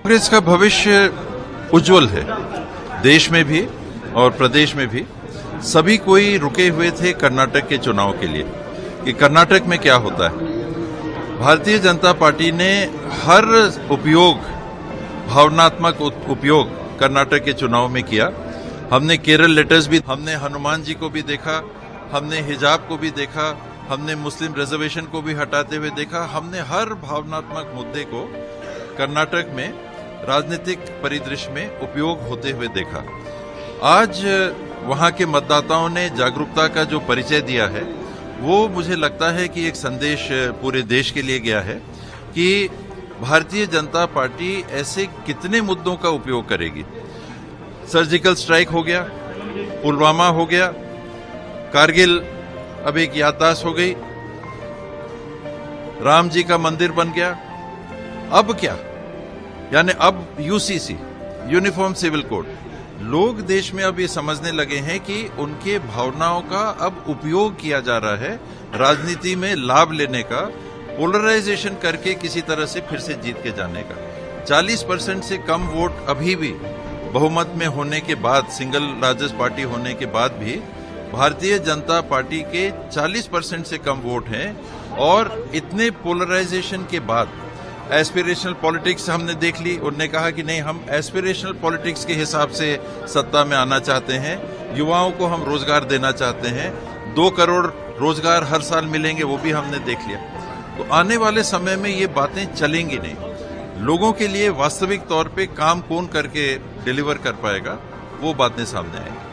कांग्रेस का भविष्य उज्जवल है। देश में भी और प्रदेश में भी सभी कोई रुके हुए थे कर्नाटक के चुनाव के लिए कि कर्नाटक में क्या होता है। भारतीय जनता पार्टी ने हर भावनात्मक उपयोग कर्नाटक के चुनाव में किया। हमने केरल लेटर्स भी, हमने हनुमान जी को भी देखा, हमने हिजाब को भी देखा, हमने मुस्लिम रिजर्वेशन को भी हटाते हुए देखा। हमने हर भावनात्मक मुद्दे को कर्नाटक में राजनीतिक परिदृश्य में उपयोग होते हुए देखा। आज वहां के मतदाताओं ने जागरूकता का जो परिचय दिया है वो मुझे लगता है कि एक संदेश पूरे देश के लिए गया है कि भारतीय जनता पार्टी ऐसे कितने मुद्दों का उपयोग करेगी। सर्जिकल स्ट्राइक हो गया, पुलवामा हो गया, कारगिल अब एक याददाश्त हो गई, राम जी का मंदिर बन गया। अब क्या, यानी अब यूसीसी, यूनिफॉर्म सिविल कोड। लोग देश में अब ये समझने लगे हैं कि उनके भावनाओं का अब उपयोग किया जा रहा है राजनीति में लाभ लेने का, पोलराइजेशन करके किसी तरह से फिर से जीत के जाने का। 40% से कम वोट अभी भी बहुमत में होने के बाद, सिंगल लार्जेस्ट पार्टी होने के बाद भी भारतीय जनता पार्टी के 40% से कम वोट हैं। और इतने पोलराइजेशन के बाद एस्पिरेशनल पॉलिटिक्स हमने देख ली। उन्होंने कहा कि नहीं, हम एस्पिरेशनल पॉलिटिक्स के हिसाब से सत्ता में आना चाहते हैं, युवाओं को हम रोजगार देना चाहते हैं, 2 करोड़ रोजगार हर साल मिलेंगे, वो भी हमने देख लिया। तो आने वाले समय में ये बातें चलेंगी नहीं। लोगों के लिए वास्तविक तौर पे काम कौन करके डिलीवर कर पाएगा, वो बातें सामने आएंगी।